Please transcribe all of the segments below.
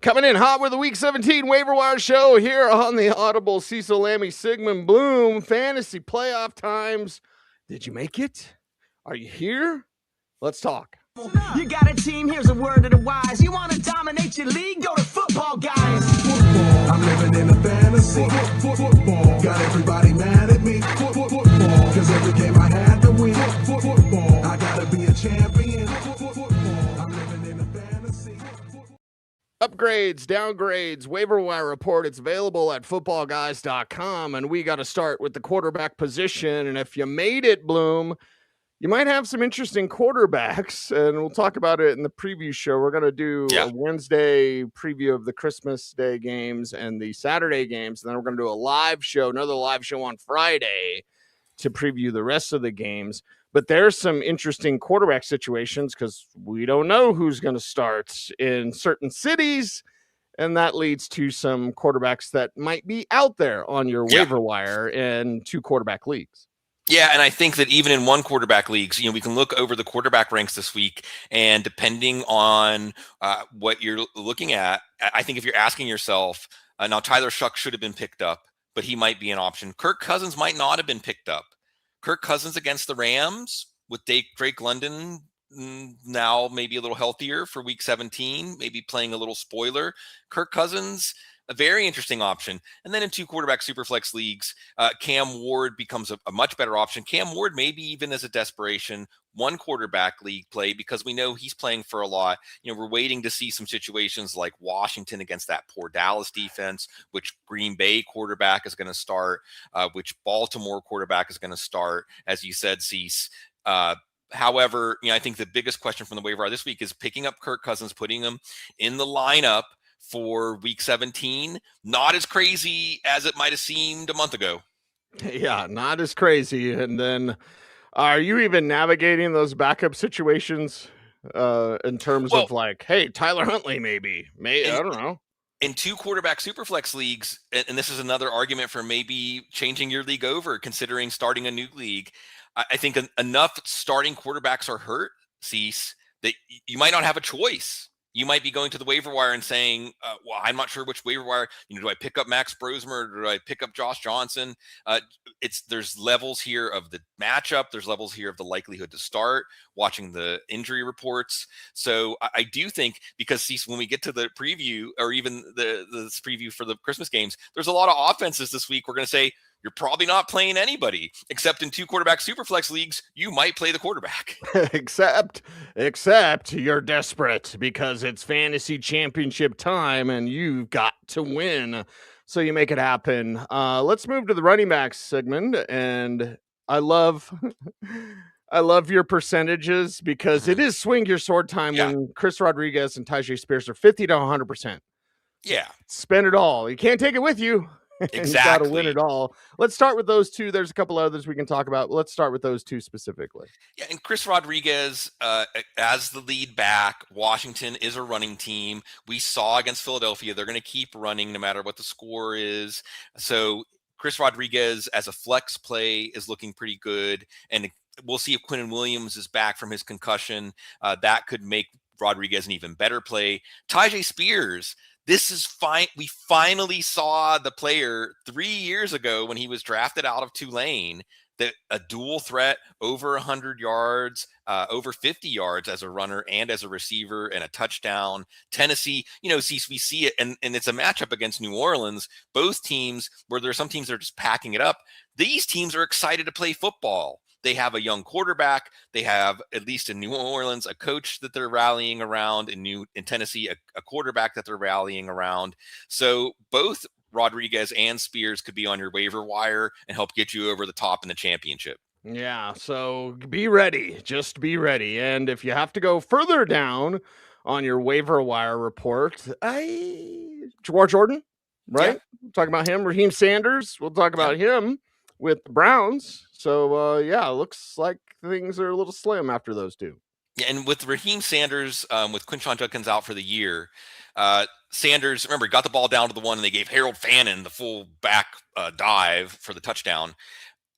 Coming in hot with the Week 17 Waiver Wire Show here on the Audible. Cecil, Lammey, Sigmund, Bloom, fantasy playoff times. Did you make it? Are you here? Let's talk. You got a team, here's a word to the wise. You want to dominate your league? Go to Footballguys. Football, I'm living in a fantasy. Football, got everybody mad at me. Football, cause every game I had to win. Football, I gotta be a champion. Football, I'm living in a fantasy. Upgrades, downgrades, waiver wire report. It's available at footballguys.com. And we got to start with the quarterback position. And if you made it, Bloom, you might have some interesting quarterbacks. And we'll talk about it in the preview show. We're going to do a Wednesday preview of the Christmas Day games and the Saturday games. And then we're going to do a live show, another live show on Friday to preview the rest of the games. But there's some interesting quarterback situations because we don't know who's going to start in certain cities. And that leads to some quarterbacks that might be out there on your waiver wire in 2 quarterback leagues. Yeah, and I think that even in 1 quarterback leagues, we can look over the quarterback ranks this week, and depending on what you're looking at, I think if you're asking yourself, now Tyler Shuck should have been picked up, but he might be an option. Kirk Cousins might not have been picked up. Kirk Cousins against the Rams with Drake London now maybe a little healthier for week 17, maybe playing a little spoiler. Kirk Cousins, a very interesting option. And then in 2 quarterback superflex leagues, Cam Ward becomes a much better option. Cam Ward maybe even as a desperation 1 quarterback league play because we know he's playing for a lot. We're waiting to see some situations like Washington against that poor Dallas defense, which Green Bay quarterback is going to start, which Baltimore quarterback is going to start, as you said, Cease. However, I think the biggest question from the waiver wire this week is picking up Kirk Cousins, putting him in the lineup for week 17. Not as crazy as it might have seemed a month ago. Yeah, not as crazy. And then are you even navigating those backup situations in terms of like, hey, Tyler Huntley maybe, I don't know. In 2 quarterback superflex leagues, and this is another argument for maybe changing your league over, considering starting a new league, I think enough starting quarterbacks are hurt, Cease, that you might not have a choice. You might be going to the waiver wire and saying, well, I'm not sure which waiver wire, do I pick up Max Brosmer or do I pick up Josh Johnson? There's levels here of the matchup. There's levels here of the likelihood to start, watching the injury reports. So I do think, because when we get to the preview or even the preview for the Christmas games, there's a lot of offenses this week. We're going to say, you're probably not playing anybody, except in 2 quarterback superflex leagues, you might play the quarterback. except you're desperate because it's fantasy championship time and you've got to win. So you make it happen. Let's move to the running backs segment. And I love your percentages because it is swing your sword time when Chris Rodriguez and Tyjae Spears are 50 to 100%. Yeah. Spend it all. You can't take it with you. Exactly. You got to win it all. Let's start with those 2. There's a couple others we can talk about. Let's start with those 2 specifically. Yeah, and Chris Rodriguez as the lead back. Washington is a running team. We saw against Philadelphia, they're going to keep running no matter what the score is. So Chris Rodriguez as a flex play is looking pretty good. And we'll see if Quinnen Williams is back from his concussion. That could make Rodriguez an even better play. Tyjae Spears, this is fine. We finally saw the player 3 years ago when he was drafted out of Tulane, that a dual threat, over 100 yards, over 50 yards as a runner and as a receiver, and a touchdown. Tennessee, we see it, and it's a matchup against New Orleans. Both teams, where there are some teams that are just packing it up, these teams are excited to play football. They have a young quarterback. They have, at least in New Orleans, a coach that they're rallying around. In Tennessee, a quarterback that they're rallying around. So both Rodriguez and Spears could be on your waiver wire and help get you over the top in the championship. Yeah, so be ready. Just be ready. And if you have to go further down on your waiver wire report, Jawar Jordan, right? Yeah. We'll talk about him. Raheem Sanders, we'll talk about him with the Browns. So, looks like things are a little slim after those 2. Yeah, and with Raheem Sanders, with Quinshon Judkins out for the year, Sanders, remember, got the ball down to the 1, and they gave Harold Fannin the full back dive for the touchdown.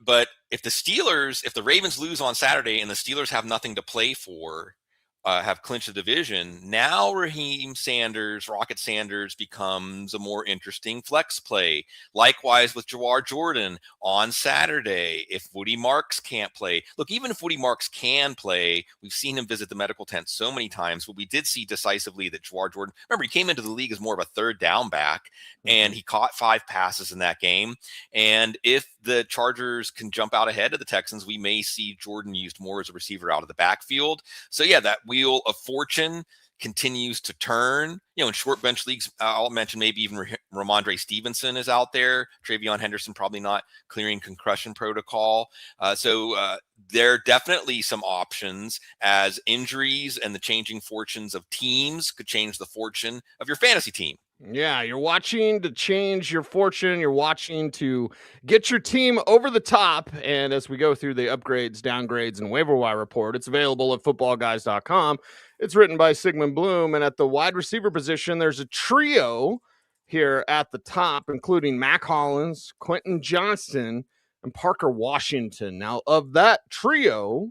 But if the Ravens lose on Saturday and the Steelers have nothing to play for, have clinched the division. Now Raheem Sanders, Rocket Sanders, becomes a more interesting flex play. Likewise with Jawar Jordan on Saturday. If Woody Marks can't play, look, even if Woody Marks can play, we've seen him visit the medical tent so many times, but we did see decisively that Jawar Jordan, remember, he came into the league as more of a third down back, and he caught 5 passes in that game. And if the Chargers can jump out ahead of the Texans, we may see Jordan used more as a receiver out of the backfield. So yeah, that wheel of fortune continues to turn. In short bench leagues, I'll mention maybe even Ramondre Stevenson is out there. Travion Henderson probably not clearing concussion protocol. So there are definitely some options, as injuries and the changing fortunes of teams could change the fortune of your fantasy team. Yeah, you're watching to change your fortune. You're watching to get your team over the top. And as we go through the upgrades, downgrades, and waiver wire report, it's available at footballguys.com. It's written by Sigmund Bloom. And at the wide receiver position, there's a trio here at the top, including Mac Hollins, Quentin Johnston, and Parker Washington. Now, of that trio,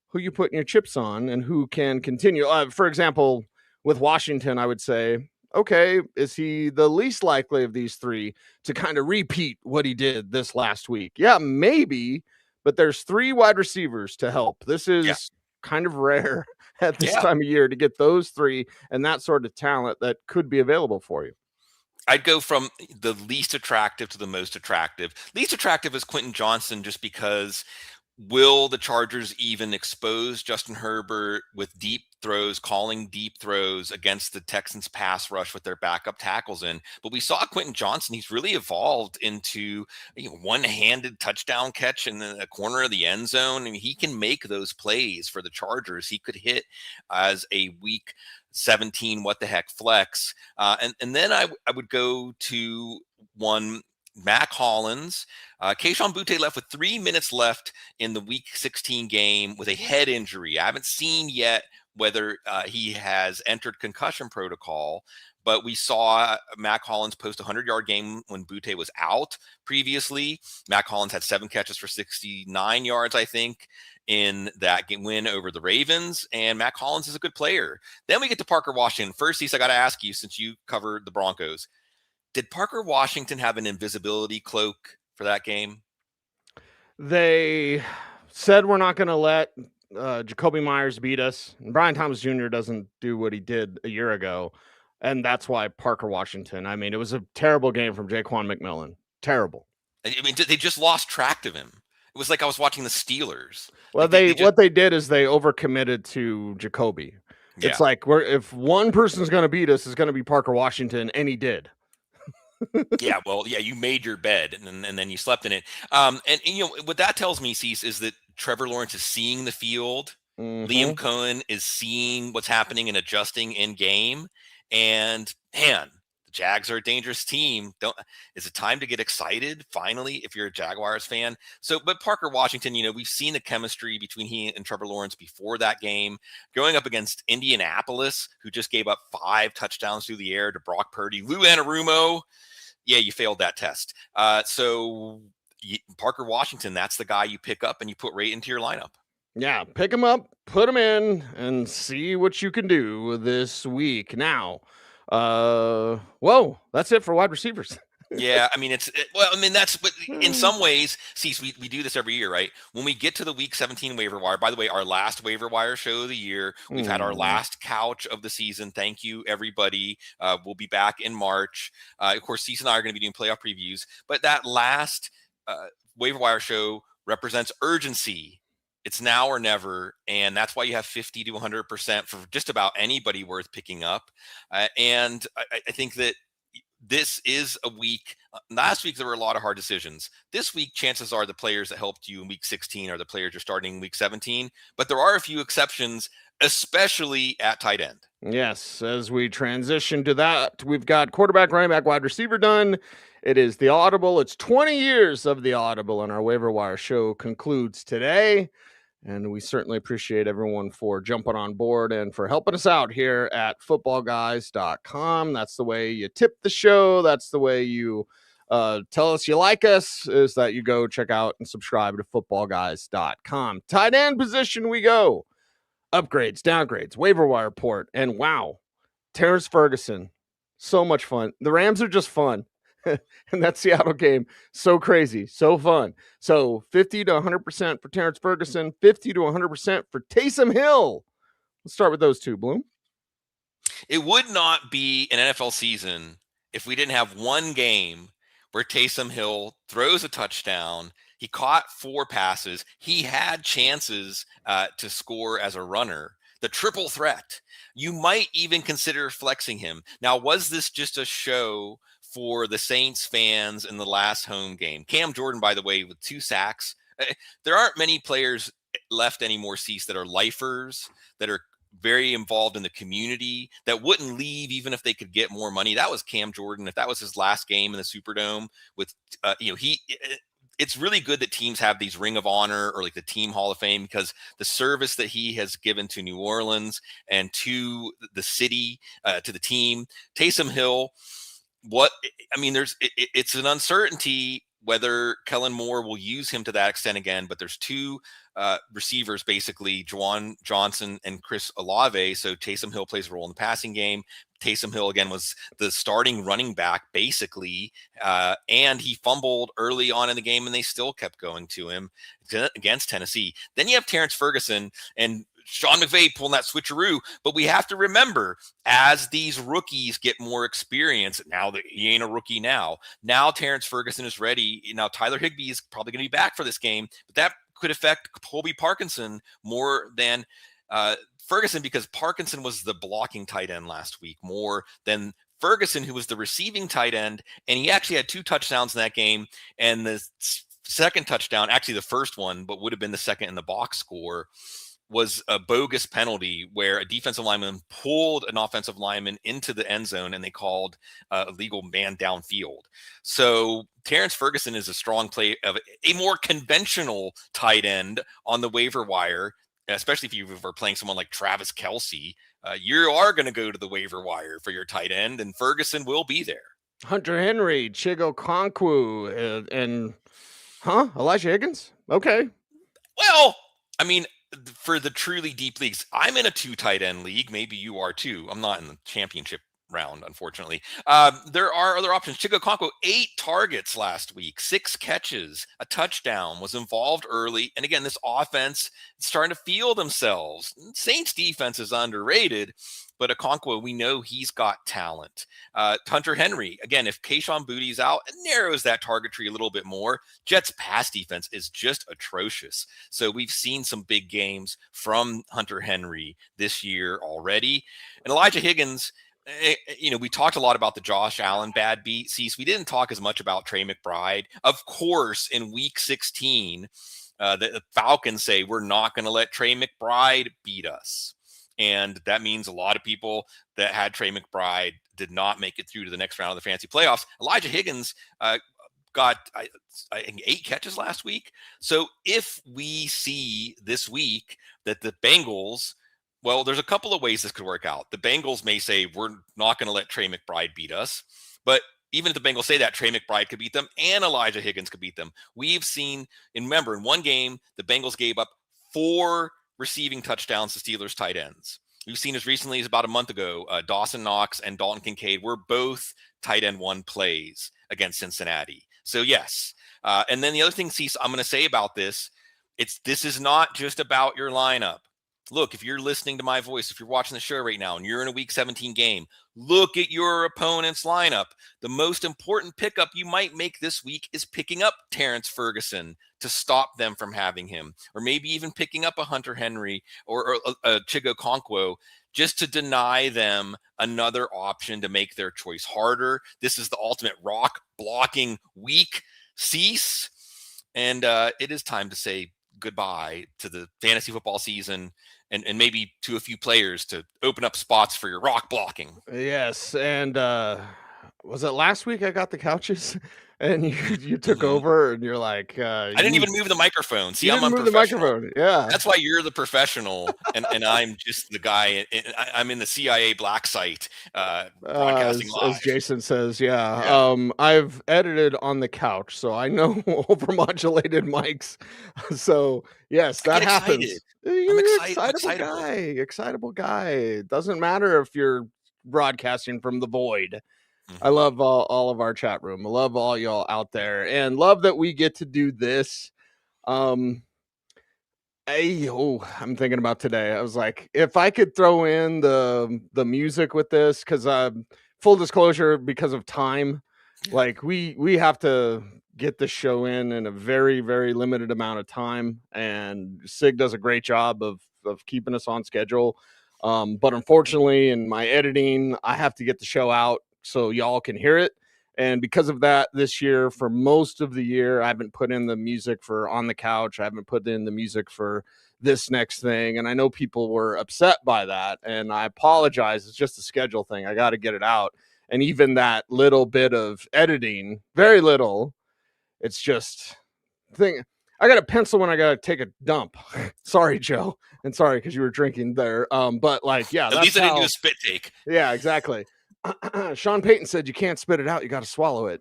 who you putting your chips on and who can continue? For example, with Washington, I would say, okay, is he the least likely of these three to kind of repeat what he did this last week? Yeah, maybe, but there's 3 wide receivers to help. This is kind of rare at this time of year to get those 3 and that sort of talent that could be available for you. I'd go from the least attractive to the most attractive. Least attractive is Quentin Johnston, just because will the Chargers even expose Justin Herbert with deep throws, calling deep throws against the Texans pass rush with their backup tackles in? But we saw Quentin Johnston. He's really evolved into one-handed touchdown catch in the corner of the end zone. And he can make those plays for the Chargers. He could hit as a week 17 what the heck flex. And then I would go to one Mac Hollins. Kayshon Boutte left with 3 minutes left in the week 16 game with a head injury. I haven't seen yet whether he has entered concussion protocol, but we saw Mac Hollins post a 100-yard game when Boutte was out previously. Mac Hollins had 7 catches for 69 yards, I think, in that game win over the Ravens, and Mac Hollins is a good player. Then we get to Parker Washington. First, Cecil, I got to ask you, since you covered the Broncos, did Parker Washington have an invisibility cloak for that game? They said we're not going to let Jacoby Myers beat us. And Brian Thomas Jr. doesn't do what he did a year ago, and that's why Parker Washington. I mean, it was a terrible game from Jaquan McMillan. Terrible. I mean, they just lost track of him. It was like I was watching the Steelers. Well, what they did is they overcommitted to Jacoby. Yeah. It's like if one person's going to beat us, it's going to be Parker Washington, and he did. You made your bed and then you slept in it. And what that tells me, Cease, is that Trevor Lawrence is seeing the field. Mm-hmm. Liam Cohen is seeing what's happening and adjusting in game. And man, the Jags are a dangerous team. Is it time to get excited finally if you're a Jaguars fan? But Parker Washington, we've seen the chemistry between he and Trevor Lawrence before that game. Going up against Indianapolis, who just gave up 5 touchdowns through the air to Brock Purdy, Lou Anarumo. Yeah, you failed that test. Parker Washington, that's the guy you pick up and you put right into your lineup. Yeah, pick him up, put him in, and see what you can do this week. Now, that's it for wide receivers. Yeah, I mean, that's what, in some ways, see, we do this every year, right? When we get to the week 17 waiver wire, by the way, our last waiver wire show of the year, we've had our last couch of the season. Thank you, everybody. We'll be back in March. Of course, Cecil and I are going to be doing playoff previews, but that last waiver wire show represents urgency. It's now or never, and that's why you have 50 to 100% for just about anybody worth picking up. And I think that this is a week. Last week, there were a lot of hard decisions. This week, chances are the players that helped you in week 16 are the players you're starting in week 17. But there are a few exceptions, especially at tight end. Yes, as we transition to that, we've got quarterback, running back, wide receiver done. It is the Audible. It's 20 years of the Audible, and our waiver wire show concludes today. And we certainly appreciate everyone for jumping on board and for helping us out here at footballguys.com. That's the way you tip the show. That's the way you tell us you like us, is that you go check out and subscribe to footballguys.com. Tight end position we go. upgrades, downgrades, waiver wire report, and wow, Terrence Ferguson, so much fun. The Rams are just fun. And that Seattle game, so crazy, so fun. So 50 to 100% for Terrence Ferguson, 50 to 100% for Taysom Hill. Let's start with those two, Bloom. It would not be an NFL season if we didn't have one game where Taysom Hill throws a touchdown. He caught 4 passes. He had chances to score as a runner. The triple threat. You might even consider flexing him. Now, was this just a show for the Saints fans in the last home game? Cam Jordan, by the way, with 2 sacks. There aren't many players left anymore, Cease, that are lifers, that are very involved in the community, that wouldn't leave even if they could get more money. That was Cam Jordan. If that was his last game in the Superdome with, it's really good that teams have these Ring of Honor or like the Team Hall of Fame, because the service that he has given to New Orleans and to the city, to the team. Taysom Hill, it's an uncertainty whether Kellen Moore will use him to that extent again, but there's 2 receivers, basically, Juwan Johnson and Chris Olave. So Taysom Hill plays a role in the passing game. Taysom Hill, again, was the starting running back, basically, and he fumbled early on in the game, and they still kept going to him against Tennessee. Then you have Terrence Ferguson and Sean McVay pulling that switcheroo. But we have to remember, as these rookies get more experience, now that he ain't a rookie now Terrence Ferguson is ready. Now Tyler Higbee is probably going to be back for this game, but that could affect Colby Parkinson more than Ferguson, because Parkinson was the blocking tight end last week more than Ferguson, who was the receiving tight end, and he actually had 2 touchdowns in that game. And the second touchdown, actually the first one, but would have been the second in the box score, was a bogus penalty where a defensive lineman pulled an offensive lineman into the end zone, and they called a legal man downfield. So Terrence Ferguson is a strong play of a more conventional tight end on the waiver wire, especially if you were playing someone like Travis Kelce. You are going to go to the waiver wire for your tight end, and Ferguson will be there. Hunter Henry, Chigo Konkwu, and Elijah Higgins? Okay. Well, I mean, for the truly deep leagues, I'm in a 2 tight end league. Maybe you are too. I'm not in the championship round, unfortunately. There are other options. Chigo Konkwu, 8 targets last week, 6 catches, a touchdown, was involved early. And again, this offense is starting to feel themselves. Saints defense is underrated, but Okonkwo, we know he's got talent. Hunter Henry, again, if Kayshon Boutte's out, it narrows that target tree a little bit more. Jets' pass defense is just atrocious. So we've seen some big games from Hunter Henry this year already. And Elijah Higgins, we talked a lot about the Josh Allen bad beat. Cease, we didn't talk as much about Trey McBride. Of course, in week 16, the Falcons say we're not going to let Trey McBride beat us. And that means a lot of people that had Trey McBride did not make it through to the next round of the fantasy playoffs. Elijah Higgins got, I think, 8 catches last week. So if we see this week that the Bengals, well, there's a couple of ways this could work out. The Bengals may say, we're not going to let Trey McBride beat us. But even if the Bengals say that, Trey McBride could beat them and Elijah Higgins could beat them. We've seen, and remember, in one game, the Bengals gave up 4 receiving touchdowns to Steelers tight ends. We've seen as recently as about a month ago, Dawson Knox and Dalton Kincaid were both tight end 1 plays against Cincinnati. So yes. And then the other thing, Cease, I'm going to say about this, this is not just about your lineup. Look, if you're listening to my voice, if you're watching the show right now and you're in a week 17 game, look at your opponent's lineup. The most important pickup you might make this week is picking up Terrence Ferguson to stop them from having him, or maybe even picking up a Hunter Henry or a Chigo Konkwo, just to deny them another option to make their choice harder. This is the ultimate rock blocking week, Cease. And it is time to say goodbye to the fantasy football season and maybe to a few players to open up spots for your rock blocking. Yes, and was it last week I got the couches and you took Mhm. over and you're like, I didn't even move the microphone. See, you I'm didn't move the unprofessional. microphone. Yeah. That's why you're the professional, and I'm just the guy. I'm in the CIA black site, broadcasting As live. Jason says, yeah. Yeah, I've edited on the couch, so I know overmodulated mics. So yes, I that get excited. happens. I'm You're excited. I'm excitable excitable. guy. Excitable guy. It doesn't matter if you're broadcasting from the void. I Mhm. love all of our chat room. I love all y'all out there, and love that we get to do this. Um, I'm thinking about today. I was like, if I could throw in the music with this, because full disclosure, because of time, Yeah. like we have to get the show in a very very limited amount of time, and Sig does a great job of keeping us on schedule. But unfortunately, in my editing, I have to get the show out so y'all can hear it. And because of that, this year, for most of the year, I haven't put in the music for On the Couch. I haven't put in the music for this next thing. And I know people were upset by that. And I apologize. It's just a schedule thing. I got to get it out. And even that little bit of editing, very little, it's just thing. I got a pencil when I got to take a dump. Sorry, Joe. And sorry because you were drinking there. But like, yeah, At that's least I didn't do a how. spit take. Yeah, exactly. Sean Payton said you can't spit it out, you got to swallow it.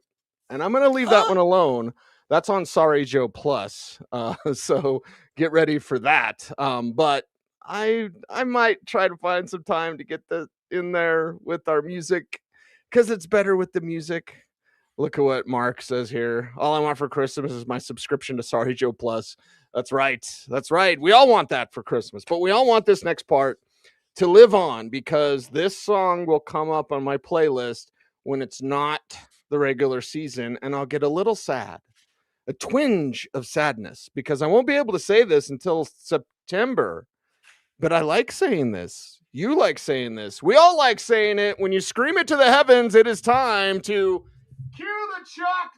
And I'm going to leave that Huh? one alone. That's on Sorry Joe Plus. So get ready for that. But I might try to find some time to get the in there with our music because it's better with the music. Look at what Mark says here. All I want for Christmas is my subscription to Sorry Joe Plus. That's right. That's right. We all want that for Christmas, but we all want this next part to live on because this song will come up on my playlist when it's not the regular season, and I'll get a little sad, a twinge of sadness, because I won't be able to say this until September. But I like saying this. You like saying this. We all like saying it. When you scream it to the heavens, it is time to cue the Chuck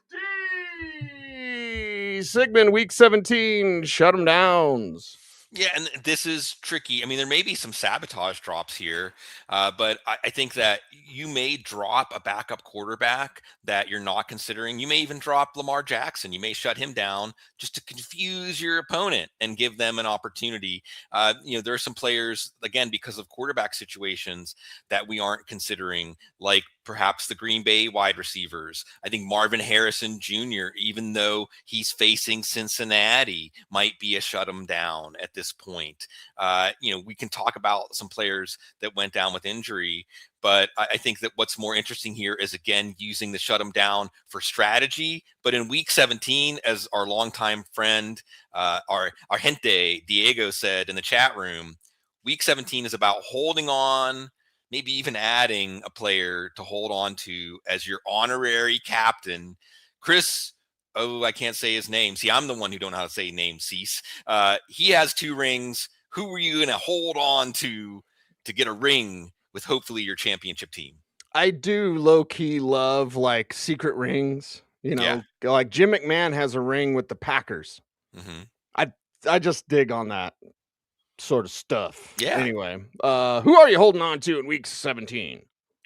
D. Sigmund, week 17, shut them downs. Yeah, and this is tricky. I mean, there may be some sabotage drops here, but I think that you may drop a backup quarterback that you're not considering. You may even drop Lamar Jackson. You may shut him down just to confuse your opponent and give them an opportunity. There are some players, again, because of quarterback situations that we aren't considering, like perhaps the Green Bay wide receivers. I think Marvin Harrison Jr., even though he's facing Cincinnati, might be a shut him down at this point. We can talk about some players that went down with injury, but I think that what's more interesting here is, again, using the shut him down for strategy. But in week 17, as our longtime friend, our gente Diego said in the chat room, week 17 is about holding on, maybe even adding a player to hold on to as your honorary captain. Chris, I can't say his name. See, I'm the one who don't know how to say names, Cease. He has 2 rings. Who are you going to hold on to get a ring with hopefully your championship team? I do low key love like secret rings. Yeah. Like Jim McMahon has a ring with the Packers. Hmm. I I just dig on that sort of stuff. Yeah. Anyway, who are you holding on to in week 17?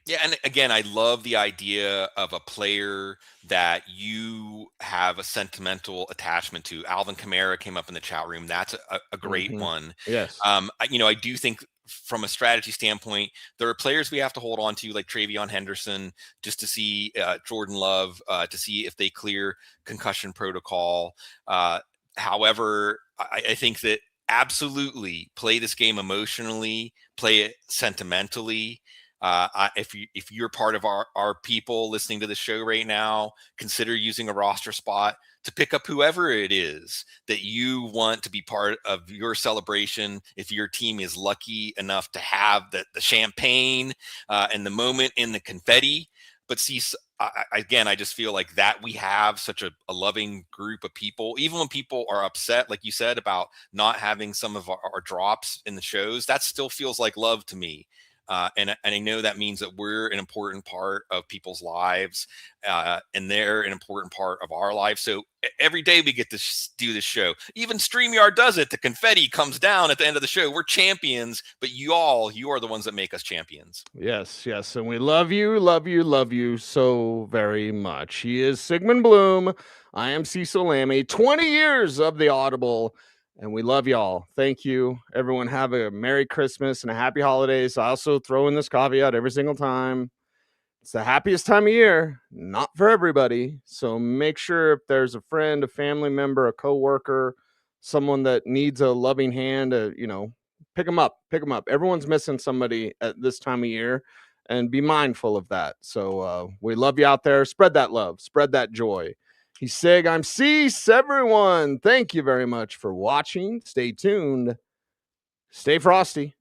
Yeah, and again, I love the idea of a player that you have a sentimental attachment to. Alvin Kamara came up in the chat room. That's a great Mhm. one. Yes. I do think from a strategy standpoint, there are players we have to hold on to, like Travion Henderson, just to see Jordan Love, to see if they clear concussion protocol. However, I think that absolutely play this game emotionally, play it sentimentally. If you're part of our people listening to the show right now, consider using a roster spot to pick up whoever it is that you want to be part of your celebration. If your team is lucky enough to have the champagne and the moment in the confetti. But see, again, I just feel like that we have such a loving group of people, even when people are upset, like you said, about not having some of our drops in the shows, that still feels like love to me. And I know that means that we're an important part of people's lives, and they're an important part of our lives. So every day we get to do this show. Even StreamYard does it. The confetti comes down at the end of the show. We're champions, but you are the ones that make us champions. Yes, yes. And we love you so very much. He is Sigmund Bloom. I am Cecil Lammey. 20 years of the Audible. And we love y'all. Thank you. Everyone have a Merry Christmas and a Happy Holidays. I also throw in this caveat every single time. It's the happiest time of year, not for everybody. So make sure if there's a friend, a family member, a coworker, someone that needs a loving hand, pick them up. Everyone's missing somebody at this time of year, and be mindful of that. So we love you out there. Spread that love, spread that joy. He's Sig, I'm Cease, everyone. Thank you very much for watching. Stay tuned. Stay frosty.